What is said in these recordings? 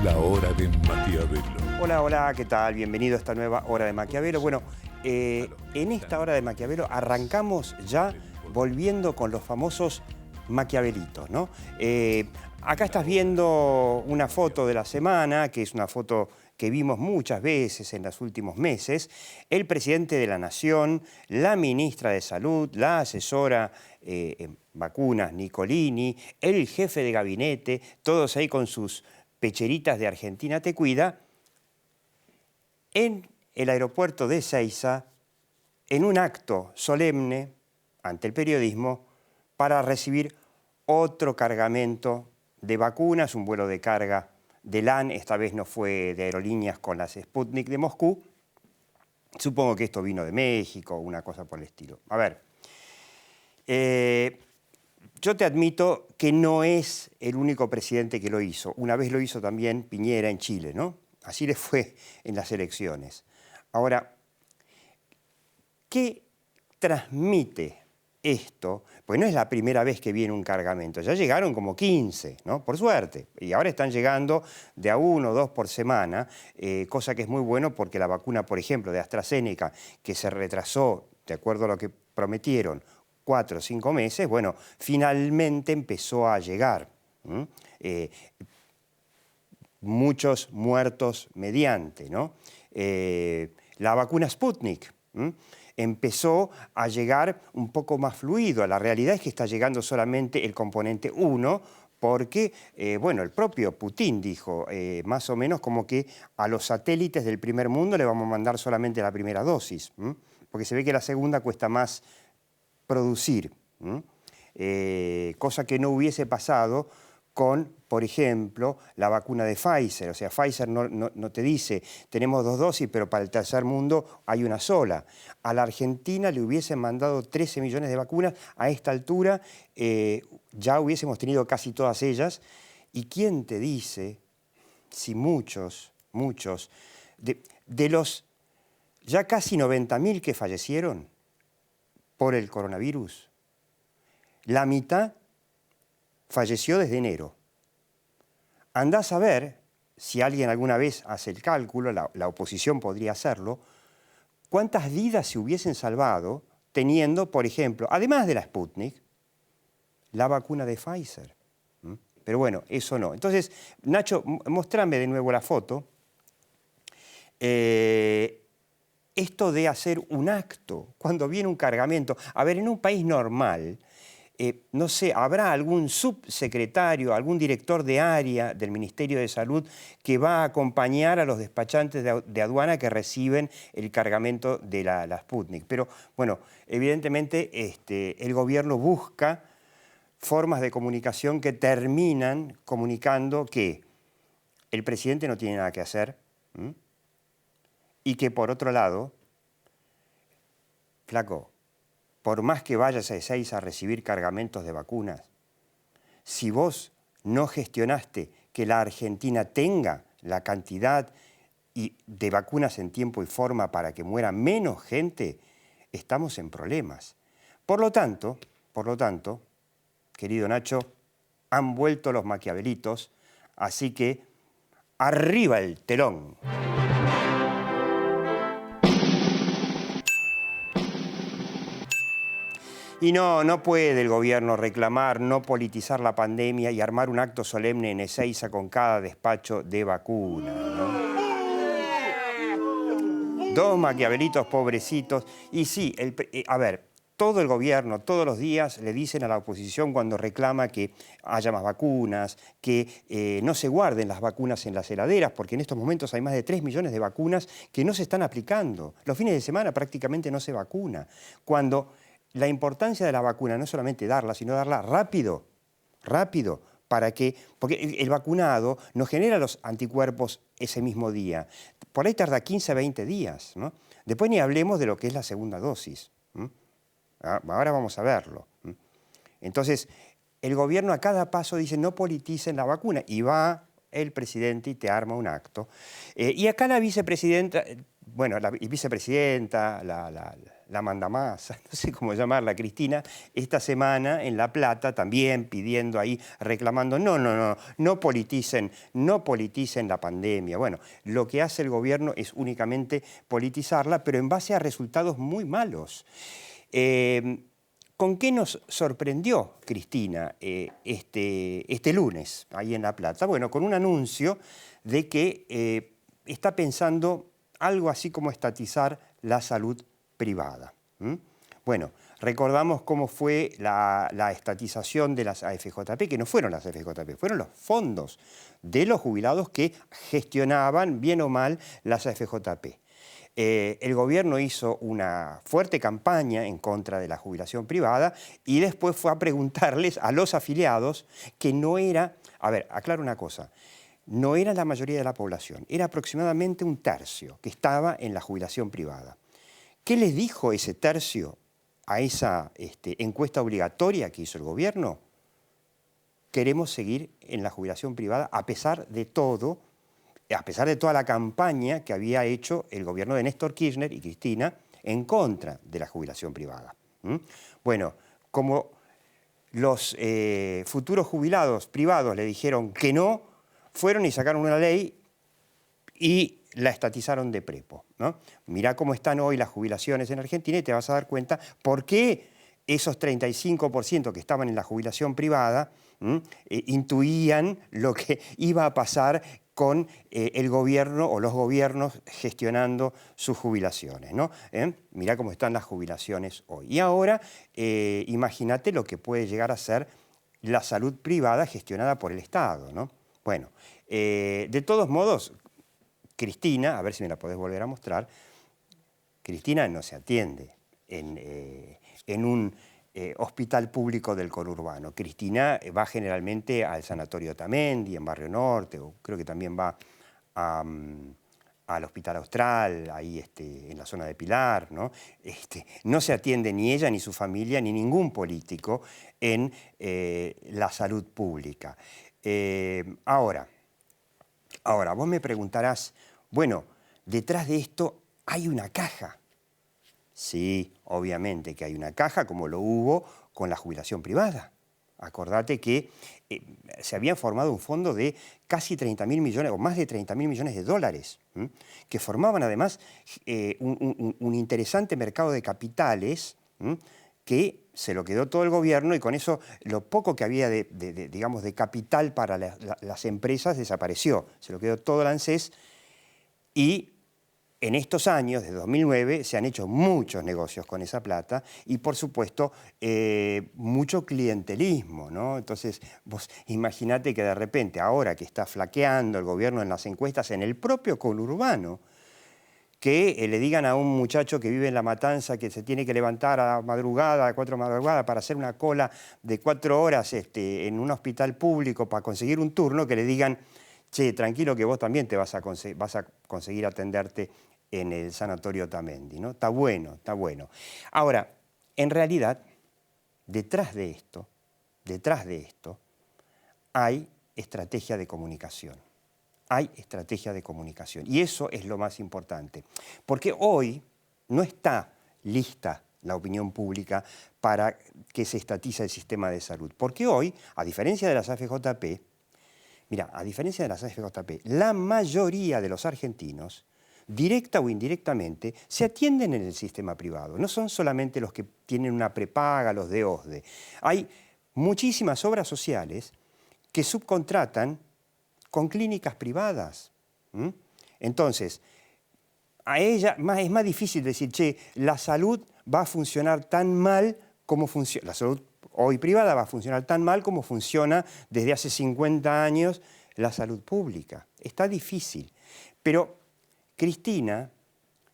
La hora de Maquiavelo. Hola, hola, ¿qué tal? Bienvenido a esta nueva Hora de Maquiavelo. Bueno, en esta Hora de Maquiavelo arrancamos ya volviendo con los famosos maquiavelitos, ¿no? Acá estás viendo una foto de la semana, que es una foto que vimos muchas veces en los últimos meses. El presidente de la Nación, la ministra de Salud, la asesora en vacunas, Nicolini, el jefe de gabinete, todos ahí con sus pecheritas de Argentina Te Cuida, en el aeropuerto de Ezeiza, en un acto solemne ante el periodismo para recibir otro cargamento de vacunas, un vuelo de carga de LAN, esta vez no fue de aerolíneas con las Sputnik de Moscú. Supongo que esto vino de México, una cosa por el estilo. A ver, yo te admito que no es el único presidente que lo hizo. Una vez lo hizo también Piñera en Chile, ¿no? Así le fue en las elecciones. Ahora, ¿qué transmite esto? Pues no es la primera vez que viene un cargamento. Ya llegaron como 15, ¿no? Por suerte. Y ahora están llegando de a 1 o 2 por semana, cosa que es muy bueno porque la vacuna, por ejemplo, de AstraZeneca, que se retrasó, de acuerdo a lo que prometieron, 4 o 5 meses, bueno, finalmente empezó a llegar. Muchos muertos mediante, ¿no? La vacuna Sputnik empezó a llegar un poco más fluido. La realidad es que está llegando solamente el componente 1, porque, bueno, el propio Putin dijo más o menos como que a los satélites del primer mundo le vamos a mandar solamente la primera dosis, porque se ve que la segunda cuesta más producir, cosa que no hubiese pasado con, por ejemplo, la vacuna de Pfizer. O sea, Pfizer no te dice, tenemos 2 dosis, pero para el tercer mundo hay una sola. A la Argentina le hubiesen mandado 13 millones de vacunas. A esta altura ya hubiésemos tenido casi todas ellas. ¿Y quién te dice si muchos, de los ya casi 90.000 que fallecieron por el coronavirus, la mitad falleció desde enero? Andás a ver, si alguien alguna vez hace el cálculo, la oposición podría hacerlo, cuántas vidas se hubiesen salvado teniendo, por ejemplo, además de la Sputnik, la vacuna de Pfizer. Pero bueno, eso no. Entonces, Nacho, mostrame de nuevo la foto. Esto de hacer un acto cuando viene un cargamento. A ver, en un país normal, no sé, ¿habrá algún subsecretario, algún director de área del Ministerio de Salud que va a acompañar a los despachantes de aduana que reciben el cargamento de la Sputnik? Pero, bueno, evidentemente el gobierno busca formas de comunicación que terminan comunicando que el presidente no tiene nada que hacer, y que, por otro lado, flaco, por más que vayas a Ezeiza a recibir cargamentos de vacunas, si vos no gestionaste que la Argentina tenga la cantidad de vacunas en tiempo y forma para que muera menos gente, estamos en problemas. Por lo tanto, querido Nacho, han vuelto los maquiavelitos, así que arriba el telón. Y no puede el gobierno reclamar, no politizar la pandemia y armar un acto solemne en Ezeiza con cada despacho de vacuna, ¿no? 2 maquiavelitos pobrecitos. Y sí, a ver, todo el gobierno, todos los días le dicen a la oposición cuando reclama que haya más vacunas, que no se guarden las vacunas en las heladeras, porque en estos momentos hay más de 3 millones de vacunas que no se están aplicando. Los fines de semana prácticamente no se vacuna. Cuando la importancia de la vacuna no es solamente darla, sino darla rápido, porque el vacunado no genera los anticuerpos ese mismo día. Por ahí tarda 15 a 20 días, ¿no? Después ni hablemos de lo que es la segunda dosis. Ahora vamos a verlo. Entonces, el gobierno a cada paso dice no politicen la vacuna, y va el presidente y te arma un acto. Y acá la vicepresidenta, bueno, la vicepresidenta, la mandamás, no sé cómo llamarla, Cristina, esta semana en La Plata también pidiendo ahí, reclamando, no politicen la pandemia. Bueno, lo que hace el gobierno es únicamente politizarla, pero en base a resultados muy malos. ¿Con qué nos sorprendió Cristina este lunes ahí en La Plata? Bueno, con un anuncio de que está pensando algo así como estatizar la salud privada. Bueno, recordamos cómo fue la estatización de las AFJP, que no fueron las AFJP, fueron los fondos de los jubilados que gestionaban bien o mal las AFJP. El gobierno hizo una fuerte campaña en contra de la jubilación privada y después fue a preguntarles a los afiliados que no era... A ver, aclaro una cosa. No era la mayoría de la población, era aproximadamente un tercio que estaba en la jubilación privada. ¿Qué les dijo ese tercio a esa encuesta obligatoria que hizo el gobierno? Queremos seguir en la jubilación privada a pesar de todo, a pesar de toda la campaña que había hecho el gobierno de Néstor Kirchner y Cristina en contra de la jubilación privada. Bueno, como los futuros jubilados privados le dijeron que no, fueron y sacaron una ley y la estatizaron de prepo, ¿no? Mirá cómo están hoy las jubilaciones en Argentina y te vas a dar cuenta por qué esos 35% que estaban en la jubilación privada intuían lo que iba a pasar con el gobierno o los gobiernos gestionando sus jubilaciones, ¿no? Mirá cómo están las jubilaciones hoy. Y ahora, imagínate lo que puede llegar a ser la salud privada gestionada por el Estado, ¿no? Bueno, de todos modos, Cristina, a ver si me la podés volver a mostrar, Cristina no se atiende en un hospital público del conurbano. Cristina va generalmente al Sanatorio Otamendi, en Barrio Norte, o creo que también va al Hospital Austral, ahí en la zona de Pilar, ¿no? No se atiende ni ella, ni su familia, ni ningún político en la salud pública. Ahora, vos me preguntarás, bueno, detrás de esto hay una caja. Sí, obviamente que hay una caja, como lo hubo con la jubilación privada. Acordate que se había formado un fondo de casi 30.000 millones, o más de 30.000 millones de dólares, que formaban además un interesante mercado de capitales, que se lo quedó todo el gobierno y con eso lo poco que había digamos, de capital para las empresas desapareció. Se lo quedó todo el ANSES y en estos años, desde 2009, se han hecho muchos negocios con esa plata y, por supuesto, mucho clientelismo, ¿no? Entonces, vos imaginate que de repente, ahora que está flaqueando el gobierno en las encuestas, en el propio conurbano, que le digan a un muchacho que vive en La Matanza que se tiene que levantar a madrugada, a 4 de madrugada, para hacer una cola de 4 horas en un hospital público para conseguir un turno, que le digan, che, tranquilo que vos también vas a conseguir atenderte en el Sanatorio Otamendi, ¿no? Está bueno, está bueno. Ahora, en realidad, detrás de esto, hay estrategia de comunicación. Hay estrategia de comunicación. Y eso es lo más importante. Porque hoy no está lista la opinión pública para que se estatice el sistema de salud. Porque hoy, a diferencia de las AFJP, mira, a diferencia de las AFJP, la mayoría de los argentinos, directa o indirectamente, se atienden en el sistema privado. No son solamente los que tienen una prepaga, los de OSDE. Hay muchísimas obras sociales que subcontratan con clínicas privadas. Entonces, a ella es más difícil decir, che, la salud va a funcionar tan mal como funciona. La salud hoy privada va a funcionar tan mal como funciona desde hace 50 años la salud pública. Está difícil. Pero Cristina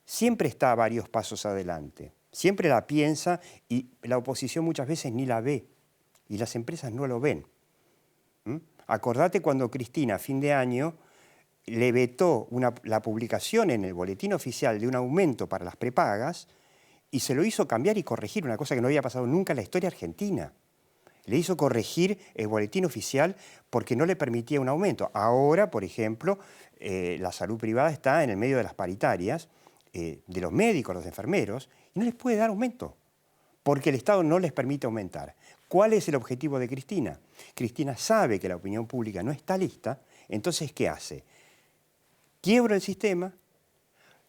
siempre está a varios pasos adelante. Siempre la piensa y la oposición muchas veces ni la ve. Y las empresas no lo ven. Acordate cuando Cristina, a fin de año, le vetó la publicación en el boletín oficial de un aumento para las prepagas y se lo hizo cambiar y corregir, una cosa que no había pasado nunca en la historia argentina. Le hizo corregir el boletín oficial porque no le permitía un aumento. Ahora, por ejemplo, la salud privada está en el medio de las paritarias, de los médicos, los enfermeros, Y no les puede dar aumento, porque el Estado no les permite aumentar. ¿Cuál es el objetivo de Cristina? Cristina sabe que la opinión pública no está lista, entonces ¿qué hace? Quiebro el sistema,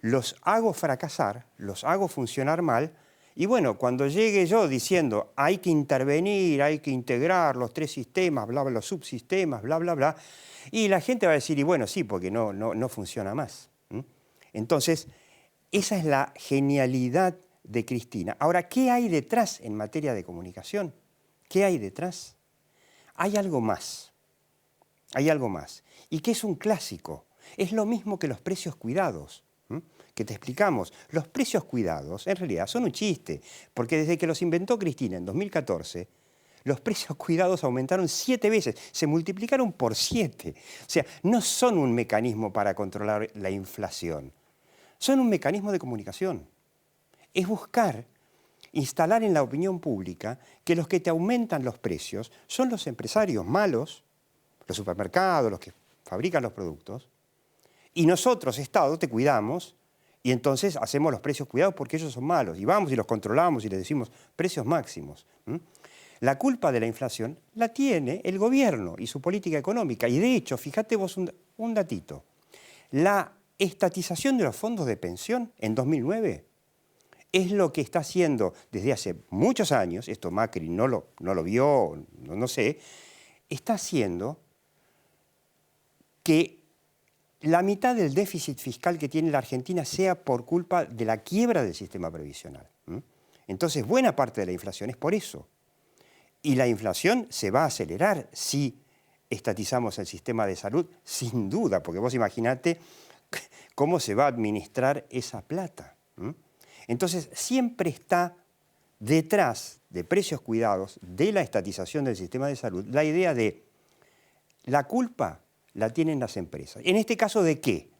los hago fracasar, los hago funcionar mal, y bueno, cuando llegue yo diciendo hay que intervenir, hay que integrar los 3 sistemas, bla, bla, los subsistemas, bla, bla, bla, y la gente va a decir, y bueno, sí, porque no funciona más. Entonces, esa es la genialidad de Cristina. Ahora, ¿qué hay detrás en materia de comunicación? ¿Qué hay detrás? Hay algo más. Hay algo más. ¿Y qué es un clásico? Es lo mismo que los precios cuidados, que te explicamos. Los precios cuidados, en realidad, son un chiste, porque desde que los inventó Cristina en 2014, los precios cuidados aumentaron 7 veces, se multiplicaron por 7. O sea, no son un mecanismo para controlar la inflación, son un mecanismo de comunicación. Es buscar, instalar en la opinión pública que los que te aumentan los precios son los empresarios malos, los supermercados, los que fabrican los productos, y nosotros, Estado, te cuidamos, y entonces hacemos los precios cuidados porque ellos son malos, y vamos y los controlamos y les decimos precios máximos. La culpa de la inflación la tiene el gobierno y su política económica, y de hecho, fíjate vos un datito, la estatización de los fondos de pensión en 2009 es lo que está haciendo desde hace muchos años, esto Macri no lo vio, no sé, está haciendo que la mitad del déficit fiscal que tiene la Argentina sea por culpa de la quiebra del sistema previsional. Entonces, buena parte de la inflación es por eso. Y la inflación se va a acelerar si estatizamos el sistema de salud, sin duda, porque vos imaginate cómo se va a administrar esa plata. Entonces, siempre está detrás de precios cuidados, de la estatización del sistema de salud, la idea de la culpa la tienen las empresas. En este caso, ¿de qué?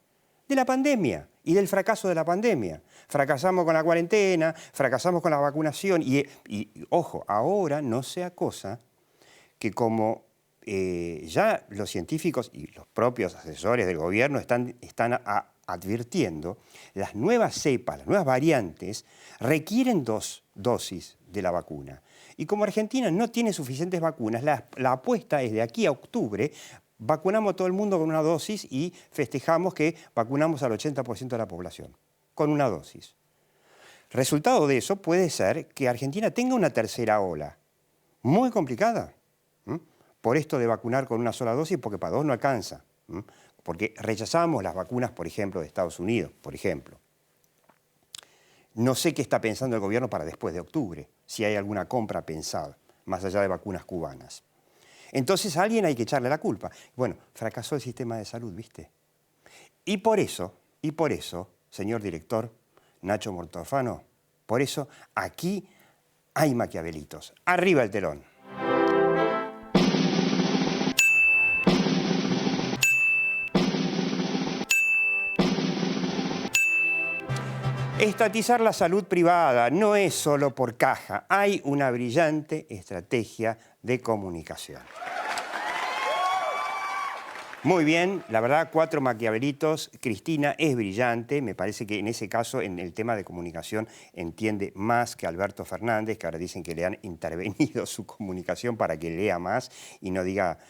De la pandemia y del fracaso de la pandemia. Fracasamos con la cuarentena, fracasamos con la vacunación y ojo, ahora no sea cosa que como ya los científicos y los propios asesores del gobierno están advirtiendo, las nuevas cepas, las nuevas variantes requieren 2 dosis de la vacuna. Y como Argentina no tiene suficientes vacunas, la apuesta es de aquí a octubre, vacunamos a todo el mundo con una dosis y festejamos que vacunamos al 80% de la población, con una dosis. Resultado de eso puede ser que Argentina tenga una tercera ola, muy complicada, por esto de vacunar con una sola dosis, porque para 2 no alcanza, porque rechazamos las vacunas, por ejemplo, de Estados Unidos, por ejemplo. No sé qué está pensando el gobierno para después de octubre, si hay alguna compra pensada, más allá de vacunas cubanas. Entonces a alguien hay que echarle la culpa. Bueno, fracasó el sistema de salud, ¿viste? Y por eso, señor director Nacho Mortofano, por eso aquí hay maquiavelitos. Arriba el telón. Estatizar la salud privada no es solo por caja, hay una brillante estrategia de comunicación. Muy bien, la verdad, 4 maquiavelitos. Cristina es brillante, me parece que en ese caso, en el tema de comunicación, entiende más que Alberto Fernández, que ahora dicen que le han intervenido su comunicación para que lea más y no diga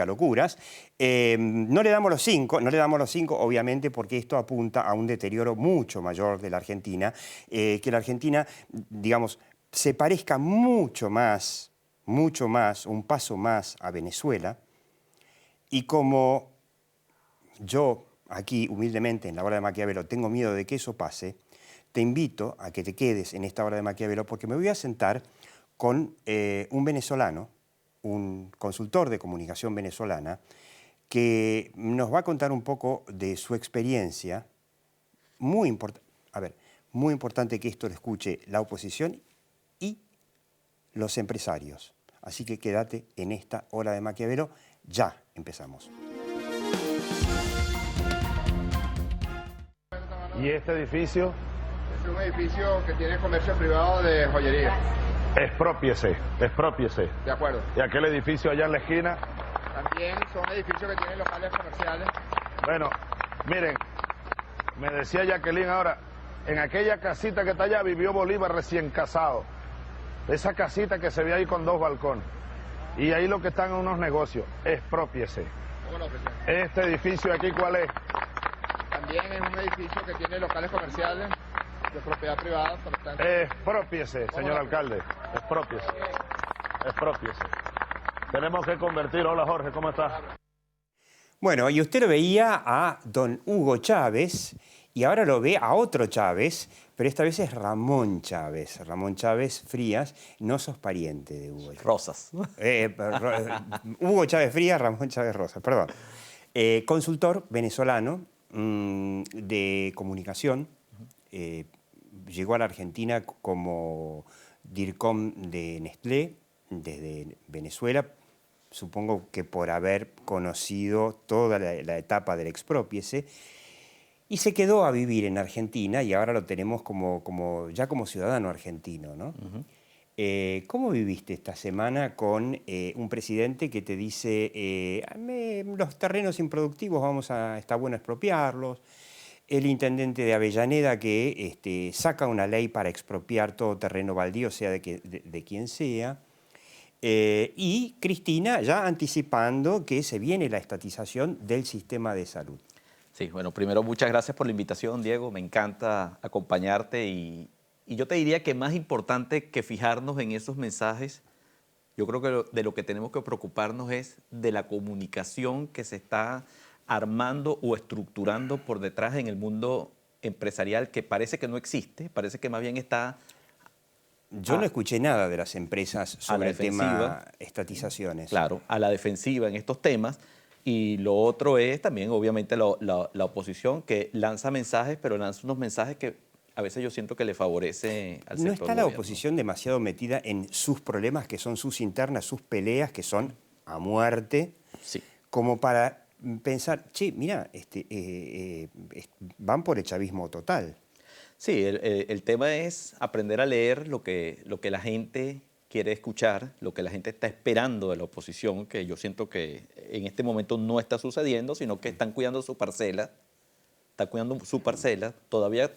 locuras. No le damos los 5, obviamente, porque esto apunta a un deterioro mucho mayor de la Argentina, que la Argentina, digamos, se parezca mucho más, un paso más a Venezuela. Y como yo aquí, humildemente, en la hora de Maquiavelo, tengo miedo de que eso pase, te invito a que te quedes en esta hora de Maquiavelo porque me voy a sentar con un venezolano, un consultor de comunicación venezolana, que nos va a contar un poco de su experiencia. Muy importante que esto lo escuche la oposición y los empresarios. Así que quédate en esta hora de Maquiavelo. Ya empezamos. ¿Y este edificio? Es un edificio que tiene comercio privado de joyería. Expropiese. De acuerdo. ¿Y aquel edificio allá en la esquina? También son edificios que tienen locales comerciales. Bueno, miren, me decía Jacqueline ahora En aquella casita que está allá vivió Bolívar recién casado. Esa casita que se ve ahí con 2 balcones. Y ahí lo que están en unos negocios. Exprópiese. ¿Cómo lo presidente? Este edificio aquí, ¿cuál es? También es un edificio que tiene locales comerciales de propiedad privada. Por lo tanto, Expropiese, señor alcalde. Expropiese. Expropiese. Tenemos que convertir. Hola, Jorge, ¿cómo estás? Bueno, y usted lo veía a don Hugo Chávez y ahora lo ve a otro Chávez, pero esta vez es Ramón Chávez Frías. No sos pariente de Hugo. Rosas. Hugo Chávez Frías, Ramón Chávez Rosas, perdón. Consultor venezolano de comunicación. Llegó a la Argentina como DIRCOM de Nestlé desde Venezuela, supongo que por haber conocido toda la etapa del expropiese, y se quedó a vivir en Argentina y ahora lo tenemos ya como ciudadano argentino, ¿no? ¿Cómo viviste esta semana con un presidente que te dice los terrenos improductivos está bueno expropiarlos? El intendente de Avellaneda que saca una ley para expropiar todo terreno baldío, sea de quien sea. Y Cristina ya anticipando que se viene la estatización del sistema de salud. Sí, bueno, primero muchas gracias por la invitación, Diego. Me encanta acompañarte y yo te diría que más importante que fijarnos en esos mensajes, yo creo que de lo que tenemos que preocuparnos es de la comunicación que se está armando o estructurando por detrás en el mundo empresarial, que parece que no existe, parece que más bien está... Yo no escuché nada de las empresas sobre el tema estatizaciones. Claro, a la defensiva en estos temas. Y lo otro es también, obviamente, la oposición que lanza mensajes, pero lanza unos mensajes que a veces yo siento que le favorece al sector. ¿No está la gobierno. oposición demasiado metida en sus problemas, que son sus internas, sus peleas, que son a muerte? Sí. Como para pensar, che, mira, van por el chavismo total. Sí, el tema es aprender a leer lo que la gente quiere escuchar, lo que la gente está esperando de la oposición, que yo siento que en este momento no está sucediendo, sino que están cuidando su parcela, todavía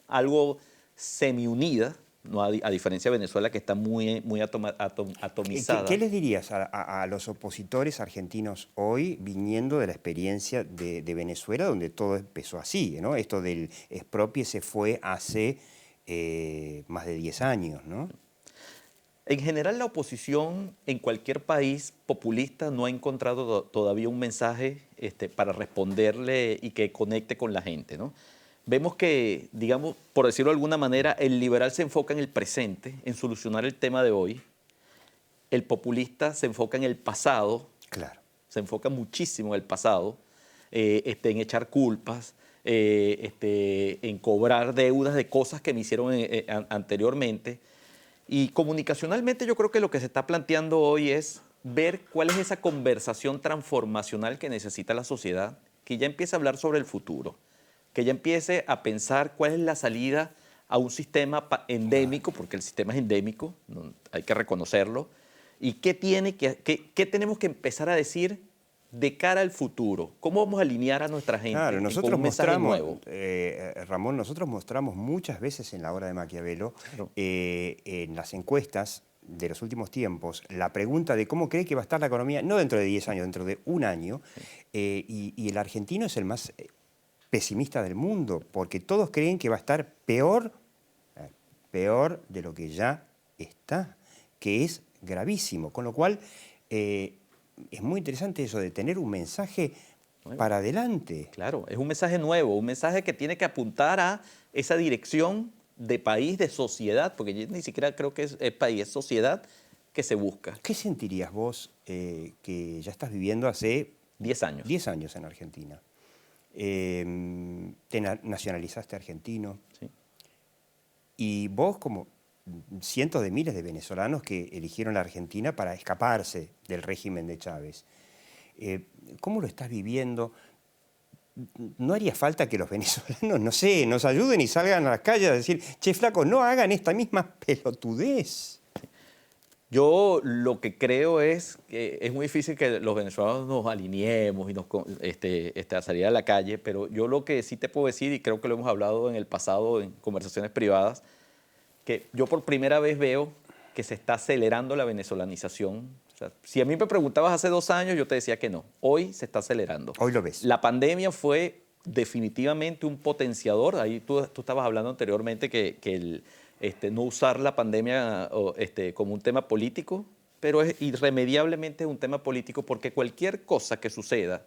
algo semi-unida, no a diferencia de Venezuela, que está muy atomizada. ¿Qué les dirías a los opositores argentinos hoy, viniendo de la experiencia de Venezuela, donde todo empezó así, ¿no? Esto del expropie se fue hace más de 10 años, ¿no? En general, la oposición en cualquier país populista no ha encontrado todavía un mensaje para responderle y que conecte con la gente, ¿no? Vemos que, digamos, por decirlo de alguna manera, el liberal se enfoca en el presente, en solucionar el tema de hoy. El populista se enfoca en el pasado. Claro. Se enfoca muchísimo en el pasado, en echar culpas, en cobrar deudas de cosas que me hicieron anteriormente. Y comunicacionalmente yo creo que lo que se está planteando hoy es ver cuál es esa conversación transformacional que necesita la sociedad, que ya empiece a hablar sobre el futuro, que ya empiece a pensar cuál es la salida a un sistema endémico, porque el sistema es endémico, no, hay que reconocerlo, y qué tenemos que empezar a decir de cara al futuro. ¿Cómo vamos a alinear a nuestra gente nosotros con un mensaje mostramos, nuevo? Ramón, nosotros mostramos muchas veces en la obra de Maquiavelo, Claro. En las encuestas de los últimos tiempos, la pregunta de cómo cree que va a estar la economía, no dentro de 10 años, dentro de un año, y el argentino es el más pesimista del mundo, porque todos creen que va a estar peor de lo que ya está, que es gravísimo. Con lo cual, es muy interesante eso de tener un mensaje para adelante. Claro, es un mensaje nuevo, un mensaje que tiene que apuntar a esa dirección de país, de sociedad, porque yo ni siquiera creo que es país, es sociedad que se busca. ¿Qué sentirías vos que ya estás viviendo hace 10 años. 10 años en Argentina? Te nacionalizaste argentino. Sí. Y vos, como cientos de miles de venezolanos que eligieron la Argentina para escaparse del régimen de Chávez, ¿cómo lo estás viviendo? ¿No haría falta que los venezolanos, no sé, nos ayuden y salgan a las calles a decir, che, flaco, no hagan esta misma pelotudez? Yo lo que creo es que es muy difícil que los venezolanos nos alineemos y nos a salir a la calle, pero yo lo que sí te puedo decir, y creo que lo hemos hablado en el pasado en conversaciones privadas, que yo por primera vez veo que se está acelerando la venezolanización. O sea, si a mí me preguntabas hace 2 años, yo te decía que no. Hoy se está acelerando. Hoy lo ves. La pandemia fue definitivamente un potenciador. Ahí tú estabas hablando anteriormente que no usar la pandemia como un tema político, pero es irremediablemente un tema político porque cualquier cosa que suceda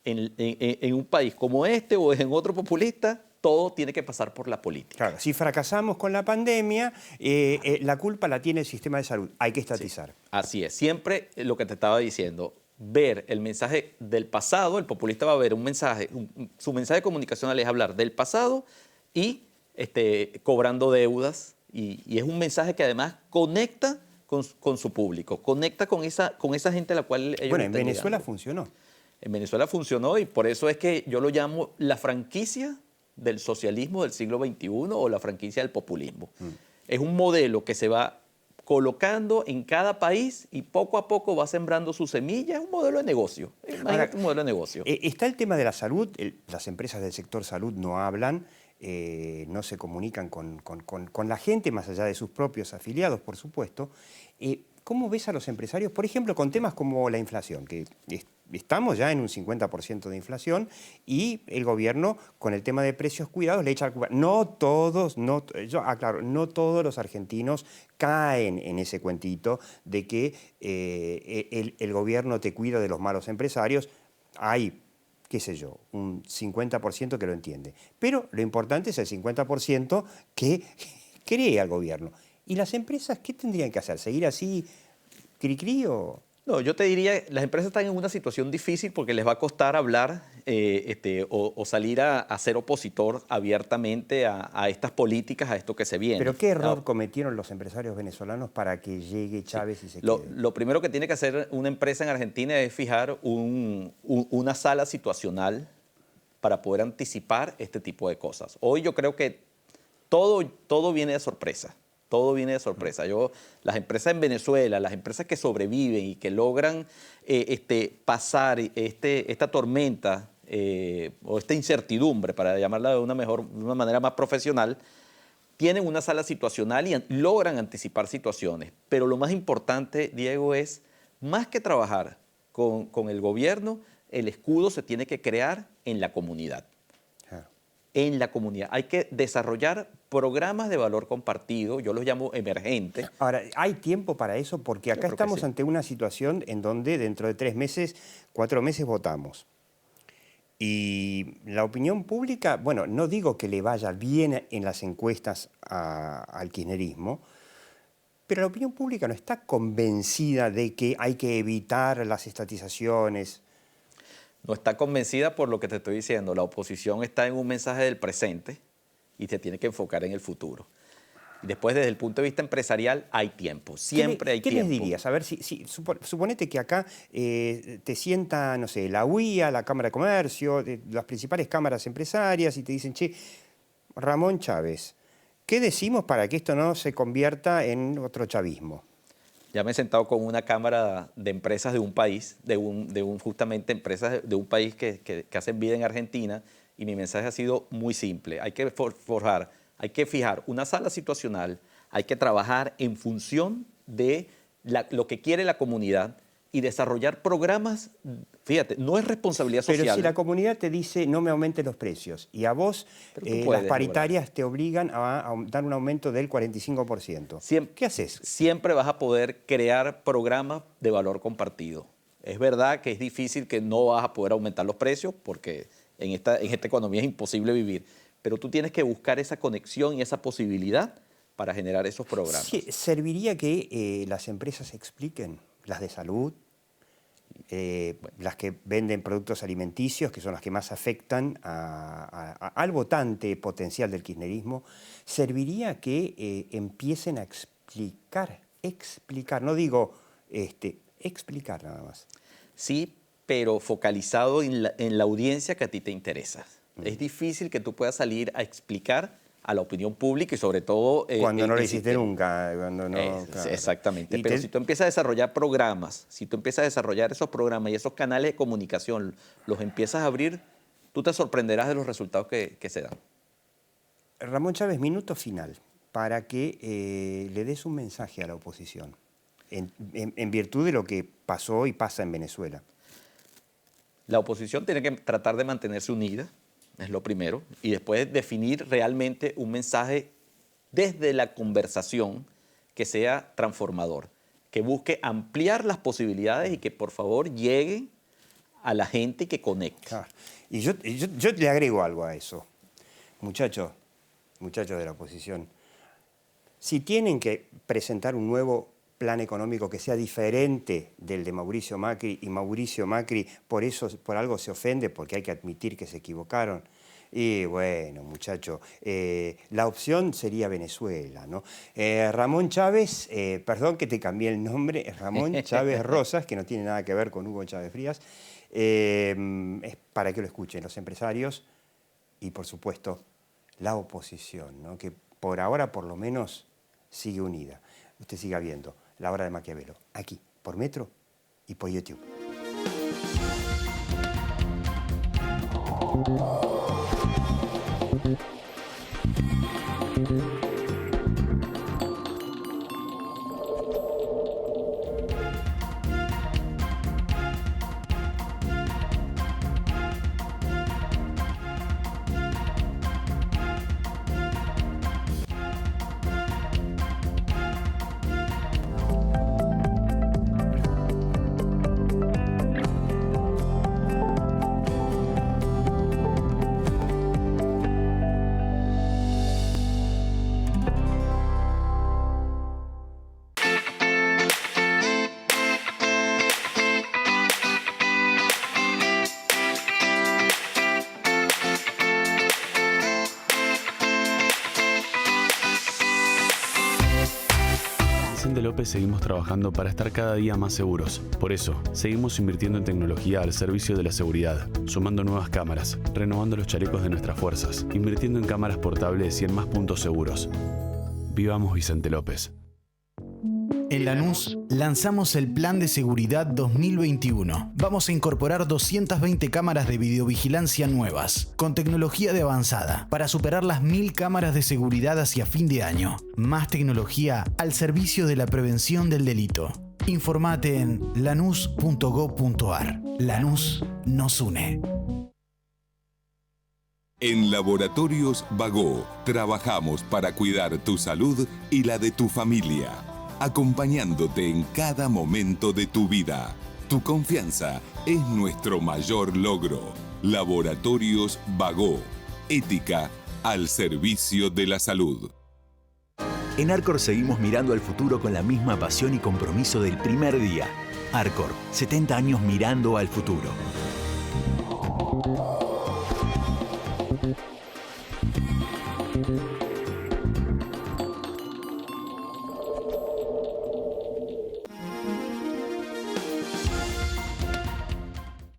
en un país como este o en otro populista, todo tiene que pasar por la política. Claro, si fracasamos con la pandemia, la culpa la tiene el sistema de salud. Hay que estatizar. Sí, así es. Siempre lo que te estaba diciendo, ver el mensaje del pasado, el populista va a ver un mensaje, su mensaje comunicacional es hablar del pasado y cobrando deudas. Y es un mensaje que además conecta con su público, conecta con esa gente a la cual ellos Bueno, en están Venezuela llegando. funcionó. En Venezuela funcionó y por eso es que yo lo llamo la franquicia del socialismo del siglo XXI o la franquicia del populismo. Es un modelo que se va colocando en cada país y poco a poco va sembrando su semilla. Es un modelo de negocio. Imagínate un modelo de negocio. Está el tema de la salud. Las empresas del sector salud no hablan, no se comunican con la gente, más allá de sus propios afiliados, por supuesto. ¿Cómo ves a los empresarios, por ejemplo, con temas como la inflación? Que estamos ya en un 50% de inflación y el gobierno, con el tema de precios cuidados, le echa la culpa. No todos los argentinos caen en ese cuentito de que el gobierno te cuida de los malos empresarios. Hay, qué sé yo, un 50% que lo entiende. Pero lo importante es el 50% que cree al gobierno. ¿Y las empresas qué tendrían que hacer? ¿Seguir así cri-cri o...? No, yo te diría, las empresas están en una situación difícil porque les va a costar hablar o salir a ser opositor abiertamente a estas políticas, a esto que se viene. ¿Pero qué error cometieron los empresarios venezolanos para que llegue Chávez y se quede? Lo primero que tiene que hacer una empresa en Argentina es fijar una sala situacional para poder anticipar este tipo de cosas. Hoy yo creo que todo viene de sorpresa. Todo viene de sorpresa. Las empresas en Venezuela, las empresas que sobreviven y que logran pasar esta tormenta o esta incertidumbre, para llamarla de una manera más profesional, tienen una sala situacional y logran anticipar situaciones. Pero lo más importante, Diego, es más que trabajar con el gobierno, el escudo se tiene que crear en la comunidad. En la comunidad. Hay que desarrollar programas de valor compartido, yo los llamo emergentes. Ahora, ¿hay tiempo para eso? Porque acá estamos ante una situación en donde dentro de 3 meses, 4 meses votamos. Y la opinión pública, bueno, no digo que le vaya bien en las encuestas al kirchnerismo, pero la opinión pública no está convencida de que hay que evitar las estatizaciones. No está convencida por lo que te estoy diciendo. La oposición está en un mensaje del presente y se tiene que enfocar en el futuro. Y después, desde el punto de vista empresarial, hay tiempo. Siempre hay tiempo. ¿Qué les dirías? A ver, suponete que acá te sienta, no sé, la UIA, la Cámara de Comercio, las principales cámaras empresarias y te dicen, che, Ramón Chávez, ¿qué decimos para que esto no se convierta en otro chavismo? Ya me he sentado con una cámara de empresas de un país, justamente empresas de un país que hacen vida en Argentina, y mi mensaje ha sido muy simple. Hay que hay que fijar una sala situacional, hay que trabajar en función de lo que quiere la comunidad y desarrollar programas. Fíjate, no es responsabilidad social. Pero si la comunidad te dice no me aumentes los precios y a vos las paritarias te obligan a dar un aumento del 45%, ¿qué haces? Siempre vas a poder crear programas de valor compartido. Es verdad que es difícil, que no vas a poder aumentar los precios porque en esta economía es imposible vivir, pero tú tienes que buscar esa conexión y esa posibilidad para generar esos programas. Sí, ¿serviría que las empresas expliquen, las de salud, las que venden productos alimenticios, que son las que más afectan al votante potencial del kirchnerismo, serviría que empiecen a explicar, no digo explicar nada más? Sí, pero focalizado en la audiencia que a ti te interesa. Es difícil que tú puedas salir a explicar a la opinión pública y sobre todo... cuando no lo hiciste nunca. Cuando no, claro. Exactamente. Pero si tú empiezas a desarrollar programas, si tú empiezas a desarrollar esos programas y esos canales de comunicación, los empiezas a abrir, tú te sorprenderás de los resultados que se dan. Ramón Chávez, minuto final, para que le des un mensaje a la oposición, en virtud de lo que pasó y pasa en Venezuela. La oposición tiene que tratar de mantenerse unida, es lo primero, y después definir realmente un mensaje desde la conversación que sea transformador, que busque ampliar las posibilidades y que por favor llegue a la gente y que conecte. Claro. Y yo le agrego algo a eso. Muchachos de la oposición, si tienen que presentar un nuevo plan económico que sea diferente del de Mauricio Macri, y Mauricio Macri por algo se ofende, porque hay que admitir que se equivocaron, y bueno, muchacho, la opción sería Venezuela, ¿no? Ramón Chávez, perdón que te cambié el nombre, Ramón Chávez Rosas, que no tiene nada que ver con Hugo Chávez Frías, es para que lo escuchen los empresarios y, por supuesto, la oposición, ¿no? Que por ahora, por lo menos, sigue unida. Usted siga viendo La Hora de Maquiavelo, aquí, por Metro y por YouTube. López seguimos trabajando para estar cada día más seguros. Por eso, seguimos invirtiendo en tecnología al servicio de la seguridad, sumando nuevas cámaras, renovando los chalecos de nuestras fuerzas, invirtiendo en cámaras portables y en más puntos seguros. Vivamos Vicente López. En Lanús lanzamos el Plan de Seguridad 2021. Vamos a incorporar 220 cámaras de videovigilancia nuevas, con tecnología de avanzada, para superar las 1000 cámaras de seguridad hacia fin de año. Más tecnología al servicio de la prevención del delito. Informate en lanús.gov.ar. Lanús nos une. En Laboratorios Bagó trabajamos para cuidar tu salud y la de tu familia, acompañándote en cada momento de tu vida. Tu confianza es nuestro mayor logro. Laboratorios Bagó. Ética al servicio de la salud. En Arcor seguimos mirando al futuro con la misma pasión y compromiso del primer día. Arcor, 70 años mirando al futuro.